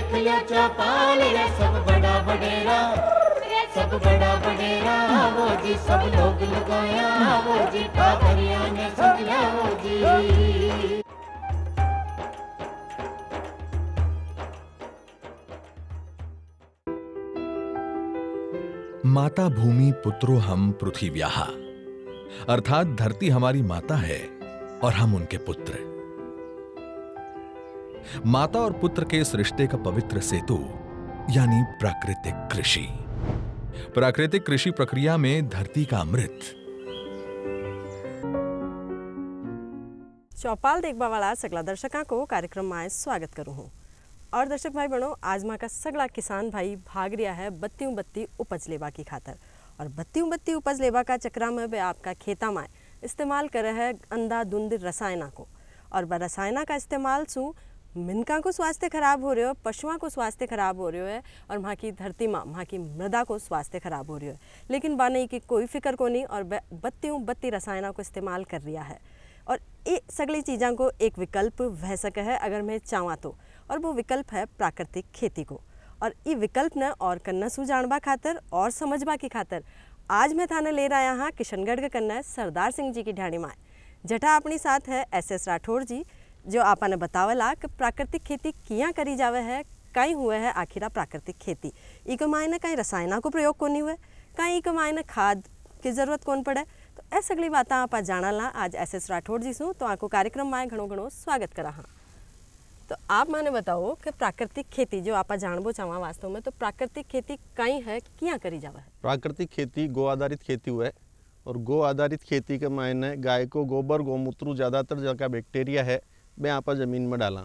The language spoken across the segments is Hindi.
देख लिया चौपाल रे सब बड़ा बडेरा, सब बड़ा बडेरा वो जी, सब लोग लगाया वो जी, टाबरिया ने समझा वो जी। माता भूमि पुत्रो हम पृथिव्याः, अर्थात धरती हमारी माता है और हम उनके पुत्र। माता और पुत्र के इस रिश्ते का पवित्र सेतु यानी प्राकृतिक कृषि। प्राकृतिक कृषि प्रक्रिया में धरती का अमृत। चौपाल देखबा वाला सगला दर्शकों को कार्यक्रम में स्वागत करूँ हूँ। और दर्शक भाई बहनों, आज माँ का सगला किसान भाई भाग रहा है बत्तियों बत्ती उपज लेवा की खातर। और बत्तियों बत्ती उपज लेवा का चक्रा में वे आपका खेता में इस्तेमाल कर रहे हैं अंधाधुंध रसायना को। और ब रसायना का इस्तेमाल सु मिनका को स्वास्थ्य खराब हो रहे हो, पशुओं को स्वास्थ्य खराब हो रहे है, और वहाँ की धरती माँ वहाँ की मृदा को स्वास्थ्य खराब हो रही है। लेकिन बाने की कोई फिक्र को नहीं, और बत्तियों बत्ती रसायना को इस्तेमाल कर रहा है। और ये सगली चीज़ों को एक विकल्प वह सके है अगर मैं चाहूँ तो, और वो विकल्प है प्राकृतिक खेती को। और ये विकल्प न और कन्ना सु जानबा खातर और समझबा की खातर आज मैं थाने ले रहा यहाँ किशनगढ़ के कन्ना सरदार सिंह जी की ढाणी में। जटा अपनी साथ है SS राठौर जी, जो आपने बतावला कि प्राकृतिक खेती किया करी जावे है, कहीं हुए है आखिर प्राकृतिक खेती। इको मायने कहीं रसायना को प्रयोग को नहीं हुए, कहीं इको मायने खाद की जरूरत कौन पड़े। तो ऐ सगली बातें आप जानला आज SS राठौर जी सु, तो आपको कार्यक्रम में घणो घणो स्वागत करा। हाँ, तो आप माने बताओ कि प्राकृतिक खेती जो आप जानबो चाहवा वास्तव में, तो प्राकृतिक खेती कहीं है किया करी जावे है? प्राकृतिक खेती गो आधारित खेती हुआ है, और गो आधारित खेती के मायने गाय को गोबर गौमूत्र ज़्यादातर जगह बैक्टीरिया है वे आप ज़मीन में डाला।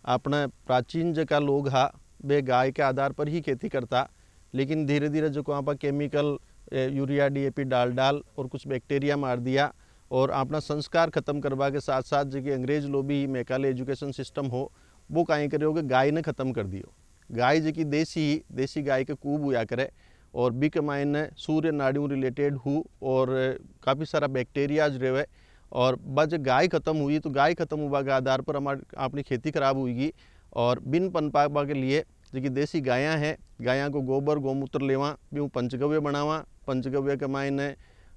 अपने प्राचीन जगह लोग हा वे गाय के आधार पर ही खेती करता, लेकिन धीरे धीरे जो आप केमिकल यूरिया DAP डाल और कुछ बैक्टीरिया मार दिया, और अपना संस्कार खत्म करवा के साथ साथ जो कि अंग्रेज लोग भी मेकाले एजुकेशन सिस्टम हो वो कहीं करे हो कि गाय ने ख़त्म कर दियो। गाय जो कि देसी गाय के कूब हुआ करे, और बी के मायने सूर्य नाड़ियों रिलेटेड हो और काफ़ी सारा बैक्टीरियाज रहे। और बज गाय ख़त्म हुई तो गाय ख़त्म हुआ के आधार पर हमारी अपनी खेती खराब हुई। और बिन पनपाबा के लिए जो कि देसी गायाँ हैं, गायाँ को गोबर गौमूत्र लेवा भी पंचगव्य बनावा। पंचगव्य के मायने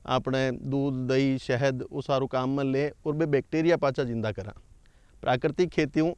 अपने दूध दही शहद उस सारू काम में ले और बे बैक्टीरिया पाचा जिंदा करा। प्राकृतिक खेतियों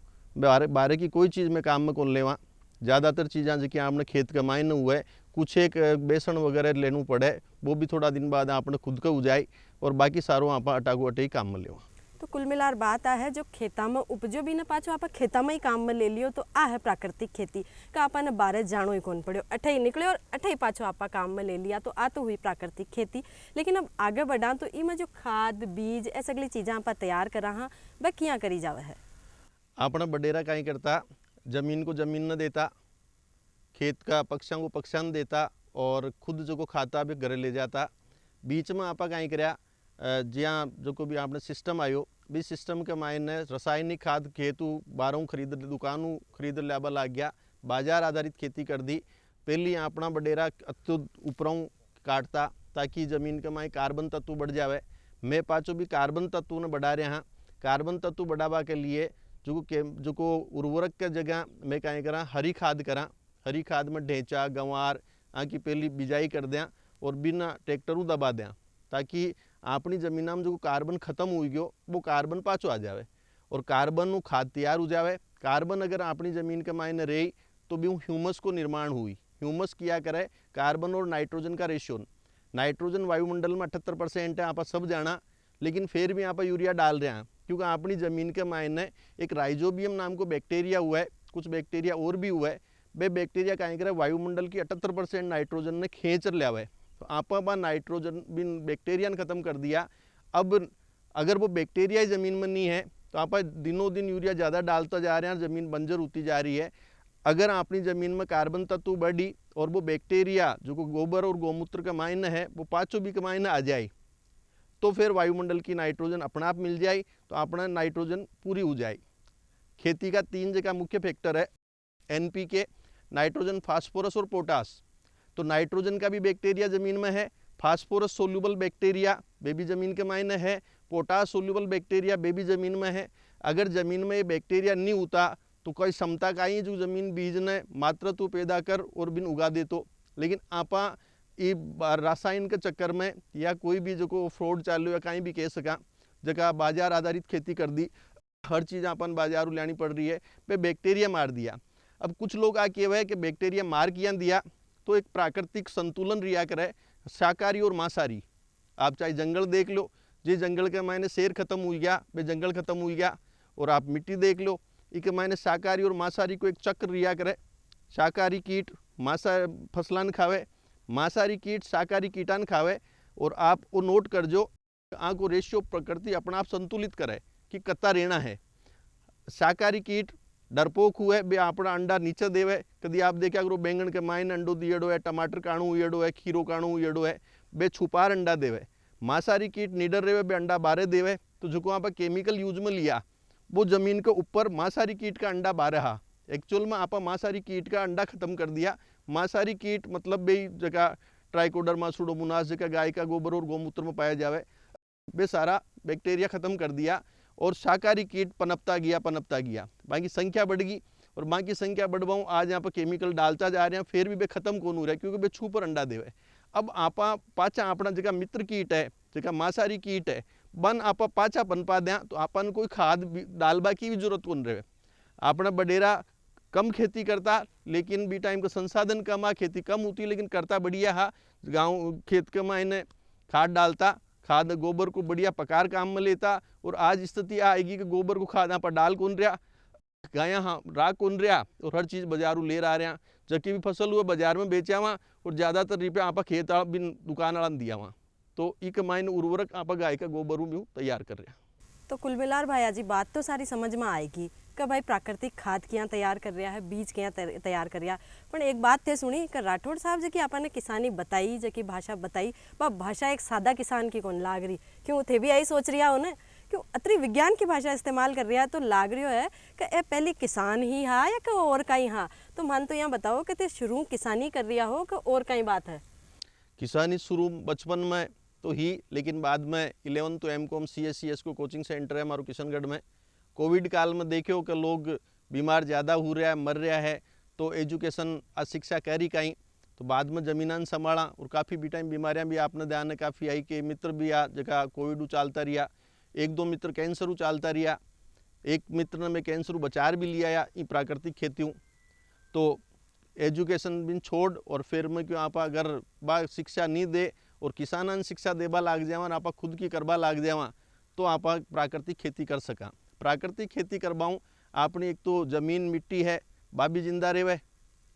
बारे की कोई चीज़ में काम में कौन लेवा। ज़्यादातर चीज़ें जो कि आपने खेत कमाई न हुए, कुछ एक बेसन वगैरह लेनू पड़े, वो भी थोड़ा दिन बाद आपने खुद का उजाई, और बाकी सारों आप अटाकू अटे ही काम में लेवा। तो कुल मिलार बात आ है जो खेता में उपजो भी न पाछो आप खेता में ही काम में ले लियो, तो आ है प्राकृतिक खेती का आपने बारे जानो ही कौन पड़ो, अठे ही निकले और अठे ही पाछो आप काम में ले लिया, तो आ तो हुई प्राकृतिक खेती। लेकिन अब आगे बढ़ा तो इमें जो खाद बीज ऐसी अगली चीज़ें आप तैयार करा हाँ वह किया करी जावे है? अपना बडेरा कहीं करता, जमीन को जमीन न देता, खेत का पक्षां को पक्षां न देता, और खुद जो को खाता भी घर ले जाता। बीच में आप कहीं कराया ज्याँ जो को भी आपने सिस्टम आयो, भी सिस्टम के मायने रासायनिक खाद खेतू बारों खरीद दुकानों खरीद लाबा लग गया, बाजार आधारित खेती कर दी। पहली अपना बडेरा अत्युत ऊपरों काटता ताकि ज़मीन के माए कार्बन तत्व बढ़ जावे। मैं पाचो भी कार्बन तत्व ने बढ़ा रहा। कार्बन तत्व बढ़ावा के लिए जो को उर्वरक के जगह मैं कहीं करा हरी खाद करा। हरी खाद में ढेंचा गंवार की पहली बिजाई कर दें और बिना ट्रैक्टरों दबा दें, ताकि अपनी ज़मीन में जो कार्बन खत्म हो गयो वो कार्बन पाछो आ जाए और कार्बन खाद तैयार हो जाए। कार्बन अगर अपनी ज़मीन के मायने रही तो भी ह्यूमस को निर्माण हुई। ह्यूमस किया करे कार्बन और नाइट्रोजन का रेशियो। नाइट्रोजन वायुमंडल में 78% है, आप सब जाना, लेकिन फिर भी आप यूरिया डाल रहे हैं क्योंकि अपनी ज़मीन के मायने एक राइजोबियम नाम को बैक्टीरिया हुआ है, कुछ बैक्टीरिया और भी हुआ है। वे बैक्टीरिया कहीं करे वायुमंडल की 78% नाइट्रोजन ने खींच लिया हुआ है। तो आप नाइट्रोजन बिन बैक्टीरिया ने ख़त्म कर दिया। अब अगर वो बैक्टीरिया ही ज़मीन में नहीं है तो आप दिनों दिन यूरिया ज़्यादा डालता जा रहे हैं, ज़मीन बंजर होती जा रही है। अगर अपनी ज़मीन में कार्बन तत्व बढ़ी और वो बैक्टीरिया जो गोबर और गौमूत्र का मायने है वो पाँचों भी के मायने आ जाए तो फिर वायुमंडल की नाइट्रोजन अपने आप मिल जाए, तो अपना नाइट्रोजन पूरी हो जाए। खेती का 3 जगह मुख्य फैक्टर है, NPK, नाइट्रोजन, फास्फोरस और पोटास। तो नाइट्रोजन का भी बैक्टीरिया ज़मीन में है, फास्फोरस सोल्यूबल बैक्टीरिया वे भी ज़मीन के मायने है, पोटास सोल्यूबल बैक्टीरिया वे भी ज़मीन में है। अगर ज़मीन में ये बैक्टीरिया नहीं होता तो कोई क्षमता का ही जो जमीन बीज ने मात्र तो पैदा कर और बिन उगा दे तो। लेकिन आपा ये रासायन के चक्कर में या कोई भी जो को फ्रॉड चालू या कहीं भी कह सका जगह बाजार आधारित खेती कर दी, हर चीज़ अपन बाजारू लानी पड़ रही है, पे बैक्टीरिया मार दिया। अब कुछ लोग आ कह है कि बैक्टीरिया मार किया दिया तो एक प्राकृतिक संतुलन रिया करे शाकाहारी और मांसाहारी। आप चाहे जंगल देख लो, जे जंगल के मायने शेर खत्म हो गया, वे जंगल खत्म हो गया, और आप मिट्टी देख लो, इके मायने शाकाहारी और मांसाहारी को एक चक्र रिया करे। शाकाहारी कीट फसलान खावे, मांसाहारी कीट शाकाहारी कीटान खावे, और आप वो नोट कर जो आँख को रेशियो प्रकृति अपना आप संतुलित करे कि कत्ता रहना है। शाकाहारी कीट डरपोक हुए बे अपना अंडा नीचे देवे, कभी आप देखा करो बैंगन के मायने अंडो दिएड़ो है, टमाटर काणु उड़ो है, खीरो काणु उड़ो है, बे छुपार अंडा देवे। मांसाहारी कीट निडर रहे बे अंडा बारे देवे, तो जो आप केमिकल यूज में लिया वो जमीन के ऊपर मांसाहारी कीट का अंडा बारे हा। एक्चुअल में आप मांसाहारी कीट का अंडा खत्म कर दिया। मांसाहारी कीट मतलब बे जगह ट्राइकोडर्मा सुडोमोनास जगह गाय का गोबर और गौमूत्र में पाया जावे, बे सारा बैक्टीरिया खत्म कर दिया और शाकाहारी कीट पनपता गया, बाकी संख्या बढ़ गई। और बाकी संख्या बढ़वाऊँ आज यहाँ पर केमिकल डालता जा रहे हैं, फिर भी बे खत्म कौन हो रहा है क्योंकि बे छू पर अंडा देवे। अब आपा पाचा अपना जगह मित्र कीट है, जगह मांसाहारी कीट है, बन आपा पाचा पनपा दें तो आपन कोई खाद डालबा की भी जरूरत कौन रहे। अपना बडेरा कम खेती करता, लेकिन भी टाइम का संसाधन कम आ, खेती कम होती लेकिन करता बढ़िया हा। गाँव खेत के मायने खाद डालता, खाद गोबर को बढ़िया पकार काम में लेता, और आज स्थिति आएगी कि गोबर को खाद यहाँ पर डाल कौन रहा, गाया हाँ राग कौन रहा, और हर चीज़ बाजारू ले रहा, जबकि भी फसल हुआ बाजार में बेचा वहाँ, और ज़्यादातर रुपया आप खेत बिन दुकान वाला दिया वहाँ। तो एक मायने उर्वरक आप गाय का गोबर भी तैयार कर रहे हैं। तो कुल मिलार भाई जी बात तो सारी समझ में आएगी कि भाई प्राकृतिक खाद क्या तैयार कर रहा है, बीज क्या तैयार कर रहा है। पर एक बात थे सुनी कि राठौड़ साहब जी की आपने किसानी बताई, जो की भाषा बताई, वह भाषा एक सादा किसान की कौन लाग रही, क्यों थे भी यही सोच रहा उन्हें क्यों अतरी विज्ञान की भाषा इस्तेमाल कर रहा है, तो लाग रही है कि ए पहले किसान ही हा या कि और कहीं हाँ। तो मन तो यहाँ बताओ कि ते शुरू किसानी कर रहा हो कि और कहीं बात है। किसानी शुरू बचपन में तो ही, लेकिन बाद में 11 तो एमकॉम CSCS को कोचिंग सेंटर है हमारे किशनगढ़ में। कोविड काल में देखो कि लोग बीमार ज़्यादा हो रहा है, मर रहा है, तो एजुकेशन अशिक्षा करी कहीं, तो बाद में जमीनान संभाला, और काफ़ी भी टाइम बीमारियाँ भी आपने ध्यान काफ़ी आई कि मित्र भी आ जगह कोविड उचालता रहा, 1-2 मित्र कैंसर उचालता रहा, एक मित्र ने मैं कैंसर बचार भी लिया या प्राकृतिक खेती हूँ। तो एजुकेशन बिन छोड़ और फिर मैं क्यों आप अगर बा शिक्षा नहीं दे और किसानन शिक्षा देबा लाग जावा, आप खुद की करबा लाग जावा, तो आप प्राकृतिक खेती कर सका। प्राकृतिक खेती करवाऊँ आपने एक तो ज़मीन मिट्टी है बा भी जिंदा रहे,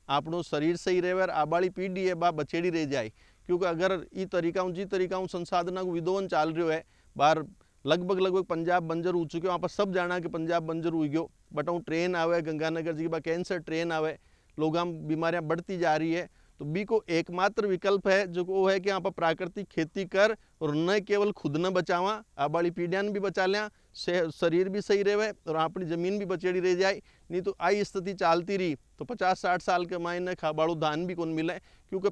आपनो शरीर सही रहे, और आबाड़ी पीढ़ी है बा बचेड़ी रह जाए। क्योंकि अगर ये तरीका संसाधना को विदोवन चाल रहे है, बार लगभग पंजाब बंजर हो चुके हो, आप सब जाना कि पंजाब बंजर हो गयो, बट हूँ ट्रेन आवे गंगानगर जी बा कैंसर ट्रेन आवे, लोग बीमारियाँ बढ़ती जा रही है। तो बी को एकमात्र विकल्प है जो वो है कि यहाँ पर प्राकृतिक खेती कर, और न केवल खुद न बचावा, आबाड़ी पीढ़ियान भी बचा लिया, शरीर भी सही रहे और अपनी ज़मीन भी बचेड़ी रह जाए। नहीं तो आई स्थिति चलती रही तो 50-60 साल के मायने खाबाड़ू धान भी कौन मिले, क्योंकि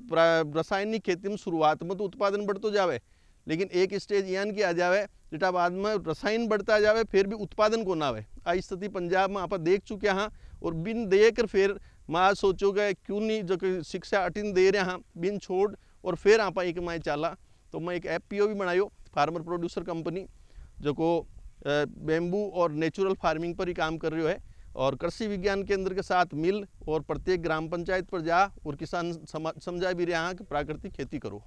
रासायनिक खेती में शुरुआत में तो उत्पादन बढ़तो जावे, लेकिन एक स्टेज यान की आ जावे जिटा बाद में रसायन बढ़ता जावे फिर भी उत्पादन को ना आवे। आई स्थिति पंजाब में आप देख चुके हाँ, और बिन देकर फिर मैं सोचोगे क्यों नहीं जो कि शिक्षा अटिन दे रहे हाँ बिन छोड़, और फिर आप एक मैं चला तो मैं एक FPO भी बनायो, फार्मर प्रोड्यूसर कंपनी, जो को बेम्बू और नेचुरल फार्मिंग पर ही काम कर रही है, और कृषि विज्ञान केंद्र के साथ मिल और प्रत्येक ग्राम पंचायत पर जा और किसान समझा भी रहा कि प्राकृतिक खेती करो।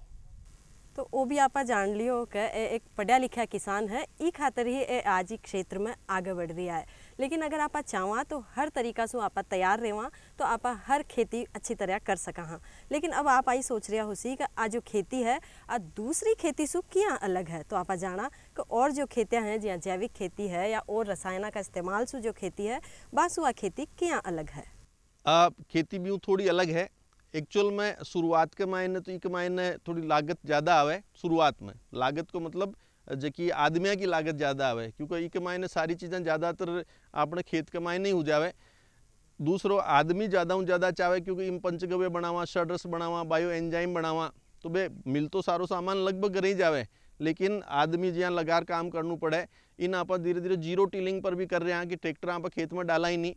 तो वो भी आप जान लियो कि एक पढ़ा लिखा किसान है, ई खातर ही ए आज ही क्षेत्र में आगे बढ़ रहा है। लेकिन अगर आप चाहवा तो हर तरीका से आप तैयार रहवा तो आप हर खेती अच्छी तरह कर सका हाँ। लेकिन अब आप आई सोच रहा हो सी कि आज जो खेती है आज दूसरी खेती से क्या अलग है, तो आप जाना कि और जो खेतियाँ हैं जहाँ जैविक खेती है या और रसायन का इस्तेमाल से जो खेती है बासुआ खेती क्या अलग है। खेती भी थोड़ी अलग है। एक्चुअल में शुरुआत के मायने तो एक मायने थोड़ी लागत ज़्यादा आवे, शुरुआत में लागत को मतलब जो कि आदमिया की लागत ज़्यादा आवे, क्योंकि एक मायने सारी चीज़ें ज़्यादातर अपने खेत के मायने ही हो जावे। दूसरो आदमी ज़्यादा चाहे क्योंकि इन पंचगव्य बनावा, षड्रस बनावा, बायो एंजाइम बनावा, तो बे मिल तो सारो सामान लगभग रही जावे, लेकिन आदमी जहाँ लगार काम करना पड़े। इन आप धीरे धीरे जीरो टिलिंग पर भी कर रहे हैं कि ट्रैक्टर आप खेत में डाला ही नहीं,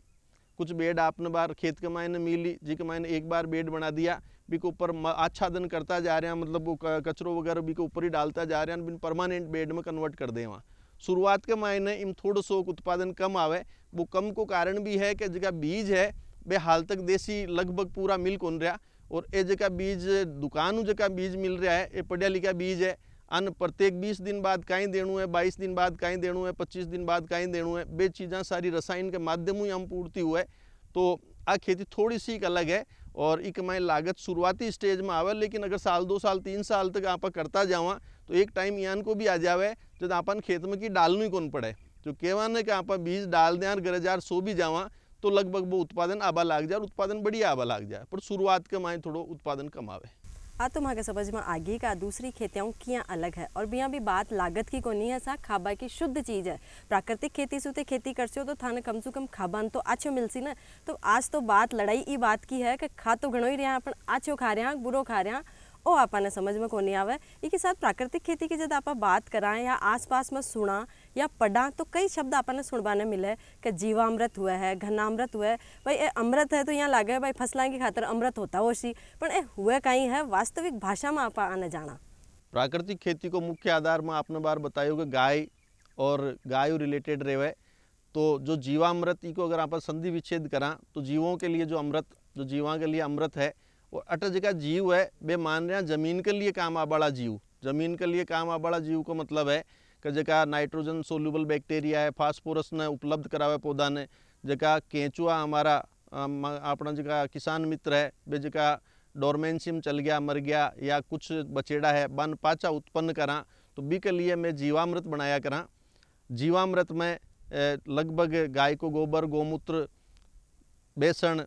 कुछ बेड आपने बार खेत के मायने मिली जी के मायने एक बार बेड बना दिया, बी के ऊपर आच्छादन करता जा रहे हैं, मतलब वो कचरो वगैरह बी के ऊपर ही डालता जा रहे हैं, बिन परमानेंट बेड में कन्वर्ट कर दे। वहाँ शुरुआत के मायने इन थोड़ा सो उत्पादन कम आवे, वो कम को कारण भी है कि जगह बीज है वे हाल तक देसी लगभग पूरा मिल कौन रहा, और ये जगह बीज दुकान जगह बीज मिल रहा है ये पढ़िया लिखा बीज है, अन्न प्रत्येक 20 दिन बाद कहीं देणु है, 22 दिन बाद कहीं देणु है, 25 दिन बाद कहीं देणु है, वे चीज़ें सारी रसायन के माध्यम ही हम पूर्ति हुए। तो आ खेती थोड़ी सी अलग है और एक मैं लागत शुरुआती स्टेज में आवे, लेकिन अगर साल 2 साल 3 साल तक आप करता जावा तो एक टाइम यान को भी आ जावे जब अपन खेत में की डालनी ही कौन पड़े, जो कहवा ने कि आप बीज डाल दें गरजार सो भी जावा तो लगभग वो उत्पादन आबा लाग जाए, उत्पादन बढ़िया आबा लाग जाए, पर शुरुआत के माए थोड़ो उत्पादन कम आवे। तो वहाँ के समझ में आगे का दूसरी खेतियाँ किया अलग है, और बिया भी बात लागत की कोनी है, सा खाबा की शुद्ध चीज़ है। प्राकृतिक खेती से खेती करते हो तो थाने कम से कम खाबान तो अच्छो मिलसी ना। तो आज तो बात लड़ाई ई बात की है कि खा तो घणो ही रहा अपन अच्छो खा रहे हैं बुरो खा रहे हैं, ओ आपने समझ में कोनी आवे। इसके साथ प्राकृतिक खेती की जब आप बात कराएं या आसपास में सुना या पढ़ा तो कई शब्द आपने सुनवाने मिले कि जीवामृत हुआ है, घनामृत हुआ है। भाई ये अमृत है तो यहाँ लागे भाई फसलों की खातर अमृत होता हो सी, पर ये हुआ कहीं है वास्तविक भाषा में आप आने जाना। प्राकृतिक खेती को मुख्य आधार में आपने बार बतायो कि गाय और गाय रिलेटेड रहे, तो जो जीवामृत को अगर आप संधि विच्छेद करा तो जीवों के लिए जो अमृत, जो जीवा के लिए अमृत है वो अट जगह जीव है वे मान रहे हैं जमीन के लिए काम आबाड़ा जीव। जमीन के लिए काम आबाड़ा जीव को मतलब है कि जगह नाइट्रोजन सोल्यूबल बैक्टीरिया है, फास्फोरस ने उपलब्ध करावे पौधा ने, जगह केंचुआ हमारा अपना जगह किसान मित्र है, वे जगह डोरमेंशियम चल गया मर गया या कुछ बचेड़ा है बन पाचा उत्पन्न करा, तो बी के लिए मैं जीवामृत बनाया करा। जीवामृत में लगभग गाय को गोबर, गोमूत्र, बेसन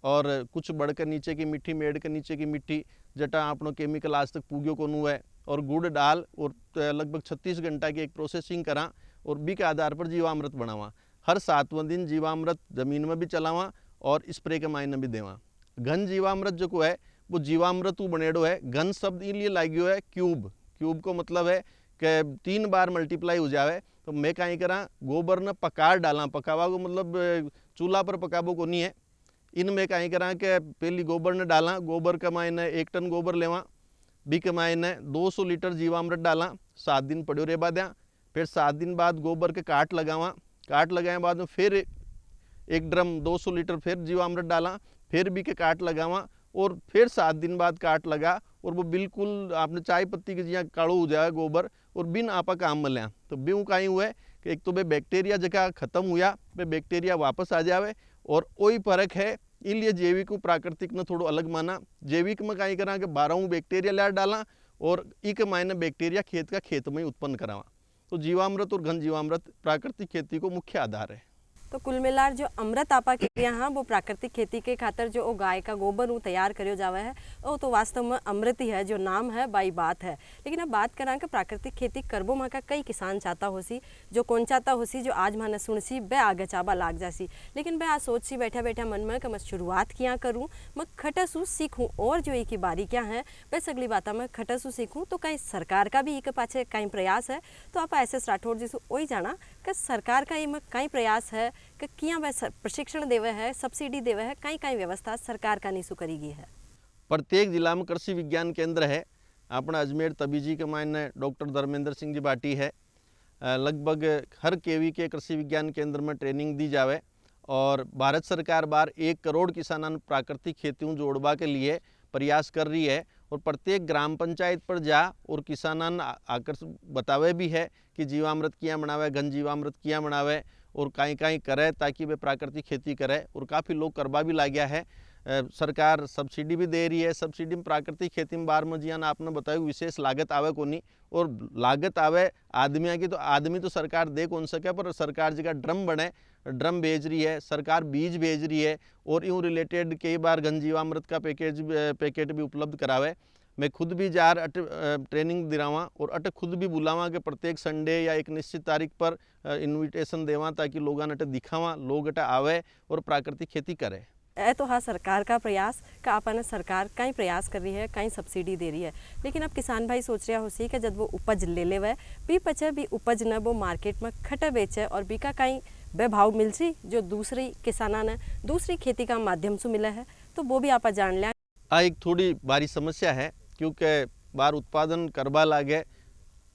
और कुछ बढ़ के नीचे की मिट्टी, मेड़ के नीचे की मिट्टी जटा आपनो केमिकल आज तक पूग्यो को नु है, और गुड़ डाल और लगभग 36 घंटा की एक प्रोसेसिंग करा और बी के आधार पर जीवामृत बनावा। हर 7वां दिन जीवामृत जमीन में भी चलावा और स्प्रे के मायने भी देवा। घन जीवामृत जो को है वो जीवामृत बनेड़ो है। घन शब्द इसलिए लाग्यो है क्यूब, क्यूब को मतलब है कि 3 बार मल्टीप्लाई हो जावे। तो मैं कहीं करा गोबर ने पकार डाला, पकावा को मतलब चूल्हा पर पकाबो को नहीं है, इनमें कहीं करा कि पहली गोबर ने डाला, गोबर का मायने 1 टन गोबर लेवा, बी के मायने 200 लीटर जीवामृत डाला, 7 दिन पड़ो रे बाद, फिर 7 दिन बाद गोबर के काट लगावा, काट लगाए बाद में फिर 1 ड्रम 200 लीटर फिर जीवामृत डाला, फिर बी के काट लगावा और फिर 7 दिन बाद काट लगा और वो बिल्कुल आपने चाय पत्ती के जिया काड़ो हो जाए गोबर और बिन आपा काम में लिया। तो ब्यू कहीं हुए कि एक तो वे बैक्टीरिया जगह खत्म हुआ, वे बैक्टीरिया वापस आ जावे और वही फर्क है। इसलिए जैविक को प्राकृतिक ने थोड़ा अलग माना। जैविक में कहीं करा कि 12 बैक्टीरिया ला डाला और एक मायने बैक्टीरिया खेत का खेत में ही उत्पन्न करावा। तो जीवामृत और घन जीवामृत प्राकृतिक खेती को मुख्य आधार है। तो कुल मिलार जो अमृत आपा के यहाँ वो प्राकृतिक खेती के खातर जो वो गाय का गोबर तैयार करो जावे है वो तो वास्तव में अमृत ही है, जो नाम है बाई बात है। लेकिन अब बात करा कि प्राकृतिक खेती करबो माँ का कई किसान चाहता होसी, जो कौन चाहता होसी जो आज माने सुनसी बे आगे चाबा लाग जासी, लेकिन बे आज सोच सी बैठा बैठा मन में कि मैं शुरुआत किया करूँ, मैं खटसू सीखूँ और जो एक बारी क्या है बस अगली बात मैं खटसू सीखूँ। तो कहीं सरकार का भी एक पाछे कहीं प्रयास है। तो आप ऐसे राठौड़ जी से वही जाना कि सरकार का इनमें कई प्रयास है कि किया वह प्रशिक्षण देवे है, सब्सिडी देवे है, कई कई व्यवस्था सरकार का नीसू करीगी है। प्रत्येक जिला में कृषि विज्ञान केंद्र है। अपना अजमेर तबीजी के मायने डॉक्टर धर्मेंद्र सिंह जी बाटी है। लगभग हर केवी के कृषि विज्ञान केंद्र में ट्रेनिंग दी जावे और भारत सरकार बार 1 करोड़ किसानों प्राकृतिक खेतियों जोड़वा के लिए प्रयास कर रही है और प्रत्येक ग्राम पंचायत पर जा और किसानों आकर बतावे भी है कि जीवामृत किया बनावे, घन जीवामृत किया बनावे और कहीं कहीं करे ताकि वे प्राकृतिक खेती करे और काफ़ी लोग करवा भी ला गया है। सरकार सब्सिडी भी दे रही है। सब्सिडी में प्राकृतिक खेती में बार में जियान आपने बताया विशेष लागत आवे को नहीं, और लागत आवे आदमियों की, तो आदमी तो सरकार दे कौन सके, पर सरकार जगह ड्रम बने, ड्रम भेज रही है, सरकार बीज भेज रही है और यूँ रिलेटेड कई बार घन जीवामृत का पैकेट भी उपलब्ध करावे। मैं खुद भी जार अट ट्रेनिंग दिलावा और अट खुद भी बुलावा कि प्रत्येक संडे या एक निश्चित तारीख पर इन्विटेशन देवा ताकि लोगों अट दिखावा, लोग अट आवे और प्राकृतिक खेती करे। तो हाँ सरकार का प्रयास का आपने सरकार कहीं प्रयास कर रही है, कहीं सब्सिडी दे रही है, लेकिन अब किसान भाई सोच रहा हो सी कि जब वो उपज ले लेवे भी पचे भी उपज न वो मार्केट में खटे बेचे और बीका कहीं वे भाव मिल सी जो दूसरी किसाना ने दूसरी खेती का माध्यम से मिला है, तो वो भी आप जान लिया। एक थोड़ी बारी समस्या है क्योंकि बार उत्पादन करवा लागे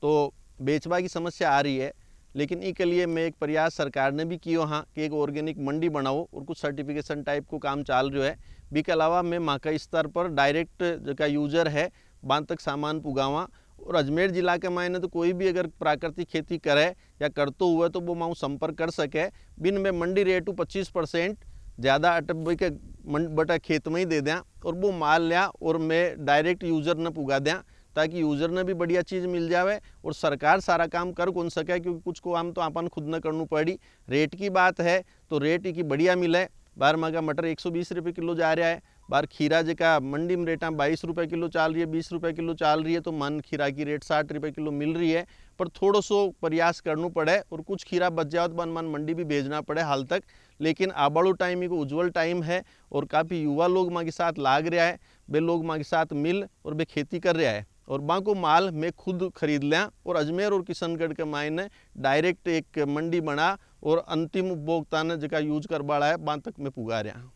तो बेचवा की समस्या आ रही है, लेकिन इसके लिए मैं एक प्रयास सरकार ने भी किया हाँ कि एक ऑर्गेनिक मंडी बनाओ और कुछ सर्टिफिकेशन टाइप को काम चाल रहा है। बी के अलावा मैं माका स्तर पर डायरेक्ट जो यूजर है बांध तक सामान पुगावा। और अजमेर जिला के मायने तो कोई भी अगर प्राकृतिक खेती करे या करते हुए तो वो माऊ संपर्क कर सके। बिन में मंडी रेट 25% ज़्यादा अटब के बटा खेत में ही दे दें और वो माल लिया और मैं डायरेक्ट यूज़र ने पुगा दें, ताकि यूज़र ने भी बढ़िया चीज़ मिल जावे और सरकार सारा काम कर कौन सके, क्योंकि कुछ को काम तो अपन खुद न करनी पड़ी। रेट की बात है तो रेट की बढ़िया मिले। बार मांगा मटर 120 रुपये किलो जा रहा है, बार खीरा जका मंडी में रेटा 22 रुपये किलो चाल रही है, 20 रुपये किलो चाल रही है, तो मन खीरा की रेट 60 रुपये किलो मिल रही है। पर थोड़ा सो प्रयास करना पड़े और कुछ खीरा बच जाओ तो मन मंडी भी भेजना पड़े हाल तक। लेकिन आबाड़ो टाइम एक उज्जवल टाइम है और काफ़ी युवा लोग माँ के साथ लाग रहा है, वे लोग माँ के साथ मिल और वे खेती कर रहा है। और बाँ को माल मैं खुद खरीद लिया और अजमेर और किशनगढ़ के मायने डायरेक्ट एक मंडी बना और अंतिम उपभोक्ता ने जगह यूज कर बाड़ा है बाँ तक मैं पुगा रहा।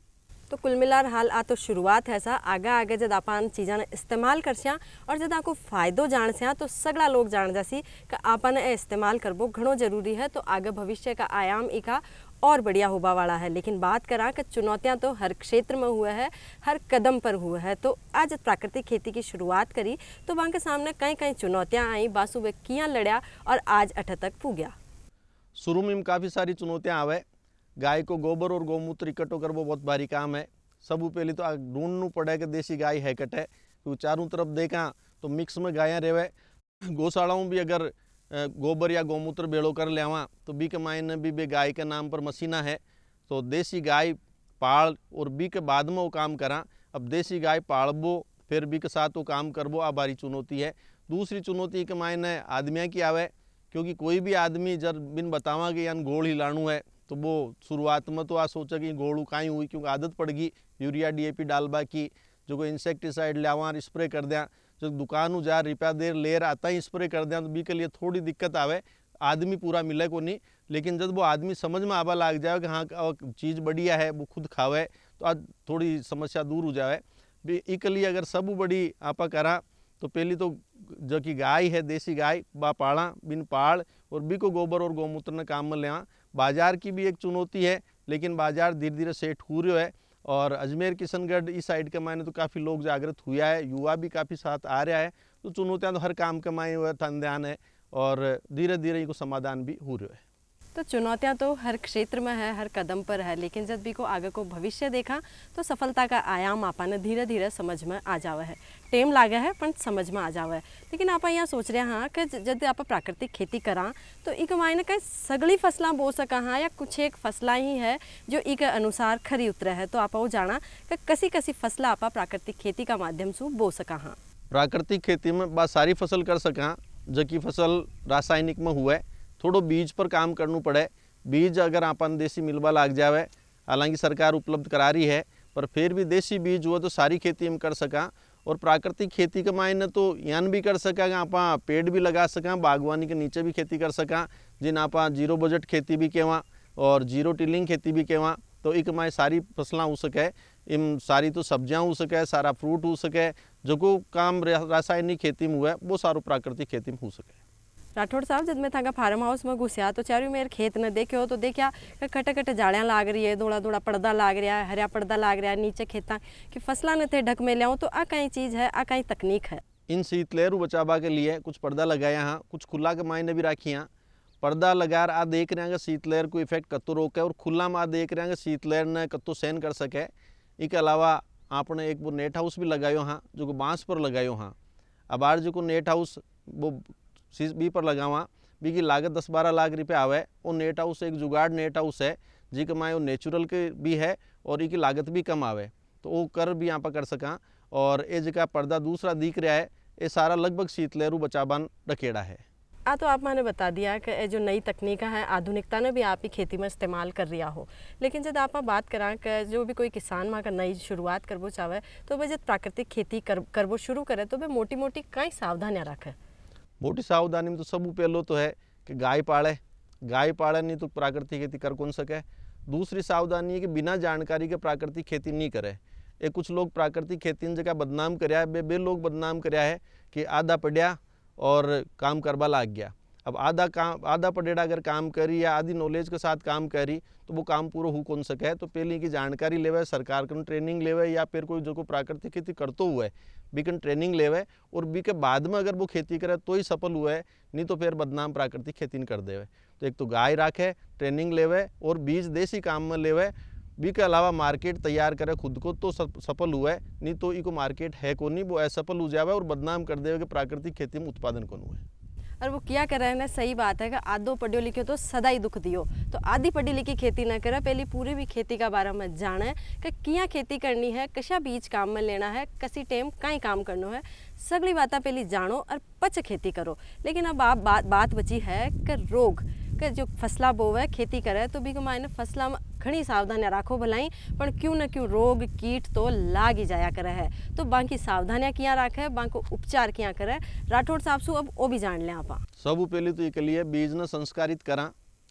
तो कुल मिलार हाल आ तो शुरुआत है सा, आगे आगे जब आपन चीज़ा इस्तेमाल कर सिया और जब आपको फ़ायदो जान सिया तो सगला लोग जान जासी कि आपन ए इस्तेमाल करबो घणो जरूरी है, तो आगे भविष्य का आयाम इका और बढ़िया होबा वाला है। लेकिन बात करा कि चुनौतियां तो हर क्षेत्र में हुआ है, हर कदम पर हुआ है। तो आज प्राकृतिक खेती की शुरुआत करी तो वहाँ के सामने कई कई चुनौतियाँ आई, बासु वे किया लड़िया और आज अठ तक पुग्या। शुरू में काफ़ी सारी चुनौतियाँ आवे। गाय को गोबर और गौमूत्र इकट्ठो करना बहुत भारी काम है। सब पहले तो ढूंढना पड़े कि देसी गाय है कटे, क्योंकि चारों तरफ देखा तो मिक्स में गायें रेवे। गौशालाओं भी अगर गोबर या गौमूत्र बेड़ो कर लेवा तो बी के मायने भी बे गाय के नाम पर मशीना है, तो देसी गाय पाल और बी के बाद में वो काम करा। अब देसी गाय पालबो फिर बी के साथ वो काम करबो, आ बारी चुनौती है। दूसरी चुनौती के मायने आदमियों की आवे, क्योंकि कोई भी आदमी जब बिन बतावा कि यान गोड़ हिलाणु है तो वो शुरुआत में तो आ सोचा कि गोड़ू काई हुई, क्योंकि आदत पड़ गई यूरिया DAP डालबा की। जो कोई इंसेक्टिसाइड लियावा स्प्रे कर दिया, जो दुकान जा रुपया देर लेर आता ही स्प्रे कर दिया, तो बी के लिए थोड़ी दिक्कत आवे। आदमी पूरा मिले को नहीं, लेकिन जब वो आदमी समझ में आवा लग जाए कि हाँ चीज़ बढ़िया है, वो खुद खावे, तो आज थोड़ी समस्या दूर हो जाए। इसके लिए अगर सब बड़ी आपा करा तो पहली तो जो कि गाय है देसी गाय बा पाड़ा बिन पाड़ और बी को गोबर और गौमूत्र ने काम में लेवा। बाजार की भी एक चुनौती है, लेकिन बाजार धीरे धीरे सेट हो रहा है। और अजमेर किशनगढ़ इस साइड के मायने तो काफ़ी लोग जागृत हुआ है, युवा भी काफ़ी साथ आ रहा है। तो चुनौतियाँ तो हर काम के मायने हुआ ध्यान है और धीरे धीरे इनको समाधान भी हो रहा है। तो चुनौतियां तो हर क्षेत्र में है, हर कदम पर है, लेकिन जब भी को आगे को भविष्य देखा तो सफलता का आयाम आपने धीरे धीरे समझ में आ जावा है। टेम लागे है पर समझ में आ जावा है। लेकिन आप यहाँ सोच रहे हाँ कि जब आप प्राकृतिक खेती करा तो एक मायने कई सगली फसलां बो सका हाँ, या कुछ एक फसला ही है जो एक अनुसार खरी उतरे है। तो आप वो जाना कि कसी कसी फसला आप प्राकृतिक खेती का माध्यम से बो सका हाँ। प्राकृतिक खेती में बात सारी फसल कर सका, जबकि फसल रासायनिक में हुआ है थोड़ो बीज पर काम करना पड़े। बीज अगर अपन देसी मिलवा लग जावे, हालांकि सरकार उपलब्ध करा रही है, पर फिर भी देसी बीज हुआ तो सारी खेती में कर सका। और प्राकृतिक खेती के मायने तो यान भी कर सका कि आप पेड़ भी लगा सका, बागवानी के नीचे भी खेती कर सका, जिन आप जीरो बजट खेती भी कहवा और जीरो टिलिंग खेती भी कहवा। तो एक माए सारी फसलां हो सके, इम सारी तो सब्जियां हो सके, सारा फ्रूट हो सके। जो को काम रासायनिक खेती में हुआ है वो सारो प्राकृतिक खेती में हो सके। राठौड़ साहब, जब मैं थाका फार्म हाउस में घुसिया तो चारों मेरे खेत ने देखे हो तो देखा कि कटे कटे जाड़ियाँ लाग रही है, धोड़ा धोड़ा पर्दा लाग रहा है, हरिया पर्दा लाग रहा है नीचे खेता कि फसला ने थे ढक में लियाऊँ। तो आ कई चीज़ है, आ कई तकनीक है। इन शीतलहर बचावा के लिए कुछ पर्दा लगाया हाँ, कुछ खुला के मायने भी राखी हाँ। पर्दा लगा आ देख रहे हैं कि शीतलहर को इफेक्ट कत्तो रोके, और खुला में आ देख रहे हैं कि शीतलहर ने कत्तो सहन कर सके। इसके अलावा आपने एक वो नेट हाउस भी लगायो हाँ, जो को बाँस पर लगायो हाँ। अब आर जो को नेट हाउस वो बी पर लगावा बी की लागत 10-12 लाख रुपये आवे। वो नेट हाउस एक जुगाड़ नेट हाउस है जी के माए वो नेचुरल के भी है और इसकी लागत भी कम आवे, तो वो कर भी यहाँ पर कर सका। और ये जगह पर्दा दूसरा दिख रहा है, ये सारा लगभग शीतलहर बचाबान रखेड़ा है। तो आप मैंने बता दिया कि जो नई तकनीक है आधुनिकता ने भी आप ही खेती में इस्तेमाल कर रिया हो। लेकिन जब आप बात करा कि जो भी कोई किसान वहाँ का नई शुरुआत करबो चाहे तो वह जब प्राकृतिक खेती करबो शुरू करे तो वह मोटी मोटी कई सावधानियाँ रखे। मोटी सावधानी में तो सब पहलो तो है कि गाय पाले गाय पाले नहीं तो प्राकृतिक खेती कर कौन सके। दूसरी सावधानी है कि बिना जानकारी के प्राकृतिक खेती नहीं करे। ये कुछ लोग प्राकृतिक खेती की जगह बदनाम कराया है, बे लोग बदनाम कराया है कि आधा पढ़िया और काम करवा लाग गया। अब आधा पढ़ेड़ा अगर काम करी या आधी नॉलेज के साथ काम करी तो वो काम पूरा हो कौन सके। तो पहले की जानकारी लेवे, सरकार को ट्रेनिंग लेवे, या फिर कोई जो को प्राकृतिक खेती करते हुए बीकन ट्रेनिंग लेवे और बी के बाद में अगर वो खेती करे तो ही सफल हुआ है, नहीं तो फिर बदनाम प्राकृतिक खेती नहीं कर देवे। तो एक तो गाय राखे, ट्रेनिंग लेवे और बीज देसी काम में लेवे, बी के अलावा मार्केट तैयार करे खुद को तो सफल हुआ है, नहीं तो इको मार्केट है को नहीं, वो असफल हो जावे और बदनाम कर देवे कि प्राकृतिक खेती में उत्पादन कौन हुआ है। और वो क्या कर रहे हैं ना, सही बात है कि आधो पढ़ियो लिखियो तो सदा ही दुख दियो। तो आधी पढ़ी लिखी खेती ना करे, पहले पूरे भी खेती का बारे में जाने कि किया खेती करनी है, कशा बीज काम में लेना है, कसी टाइम कहीं काम करना है, सगली बातें पहले जानो और पच खेती करो। लेकिन अब आप बात बची है कि रोग के जो फसला बोवे खेती करे तो भी मायने फसला में घनी सावधानियां राखो भलाई, पर क्यों न क्यों रोग कीट तो लाग ही जाया करे है। तो बाकी सावधानियां किया रखे, बाकी उपचार किया करे, राठौड़ साहब सु अब वो भी जान लें आप। सब पहले तो ये लिए बीज ने संस्कारित करा,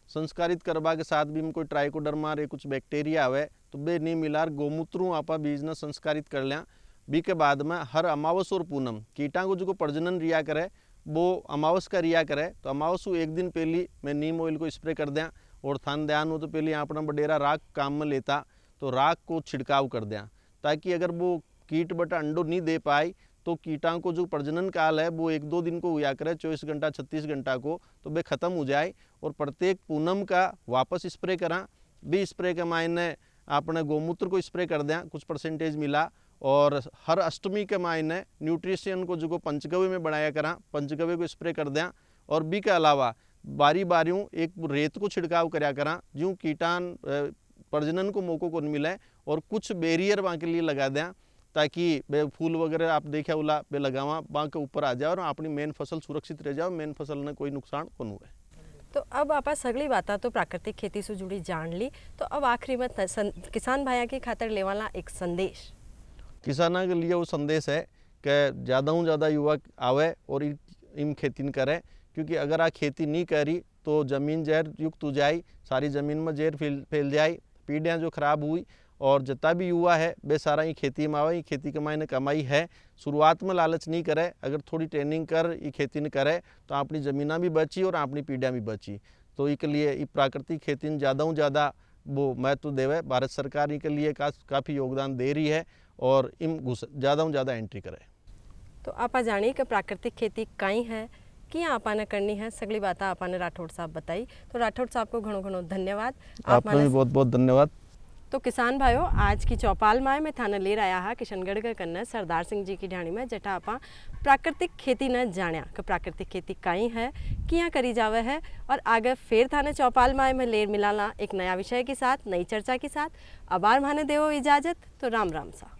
संस्कारित करवा के साथ भी कोई ट्राइकोडर्मा रे कुछ बैक्टीरिया आवे तो बे नहीं मिलार गोमूत्रों आप बीज ने संस्कारित कर लिया। बी के बाद में हर अमावस और पूनम कीटा को जो प्रजनन रिया करे वो अमावस का रिया करे, तो अमावस को एक दिन पहले मैं नीम ऑयल को स्प्रे कर दिया और थान ध्यान हो तो पहले अपना बडेरा राख काम में लेता तो राख को छिड़काव कर दिया, ताकि अगर वो कीट बटा अंडो नहीं दे पाई तो कीटाणु को जो प्रजनन काल है वो 1-2 दिन को हुआ करे, 24 घंटा 36 घंटा को, तो वे खत्म हो जाए। और प्रत्येक पूनम का वापस स्प्रे करा, भी स्प्रे के मायने आपने गोमूत्र को स्प्रे कर दें, कुछ परसेंटेज मिला। और हर अष्टमी के मायने न्यूट्रिशन को जो पंचगव्य में बनाया करा, पंचगव्य को स्प्रे कर दें। और बी के अलावा बारी बारियों एक रेत को छिड़काव कराया करा, जो कीटाणु प्रजनन को मौको को मिले, और कुछ बैरियर वहाँ के लिए लगा दें ताकि बे फूल वगैरह आप देखे उला बे लगावा वहाँ के ऊपर आ जाए और अपनी मेन फसल सुरक्षित रह जाए, मेन फसल ने कोई नुकसान कौन हुए। तो अब आप सगली बात तो प्राकृतिक खेती से जुड़ी जान ली, तो अब आखिरी में किसान भाइयों की खातर लेवाला एक संदेश। किसानों के लिए वो संदेश है कि ज़्यादा से ज़्यादा युवा आवे और इन खेती न करे, क्योंकि अगर आप खेती नहीं करी तो ज़मीन जहर युक्त हो जाए, सारी ज़मीन में जहर फैल जाए, पीढ़ियाँ जो खराब हुई। और जितना भी युवा है वे सारा ही खेती में आवे, खेती के मायने कमाई है। शुरुआत में लालच नहीं करे, अगर थोड़ी ट्रेनिंग कर ये खेती न करे तो अपनी ज़मीना भी बची और अपनी पीढ़ियाँ भी बची। तो इसके लिए ये प्राकृतिक खेती ज़्यादा से ज़्यादा वो महत्व देवे। भारत सरकार के लिए काफ़ी योगदान दे रही है और इन ज़्यादा से ज़्यादा एंट्री करे। तो आप जानिए कि प्राकृतिक खेती कहीं है कि आपने करनी है, सगली बात आपने राठौड़ साहब बताई। तो राठौड़ साहब को घणो घणो धन्यवाद। आपको भी बहुत बहुत धन्यवाद। तो किसान भाइयों, आज की चौपाल माए में थाने ले रहा है किशनगढ़ के कन्ने सरदार सिंह जी की ढाणी में, जटा आप प्राकृतिक खेती न जानिया कि प्राकृतिक खेती कहीं है, किया करी जावे है। और आगे फिर थाने चौपाल माए में लेर मिलाना एक नया विषय के साथ, नई चर्चा के साथ। अब माने देवो इजाजत, तो राम राम सा।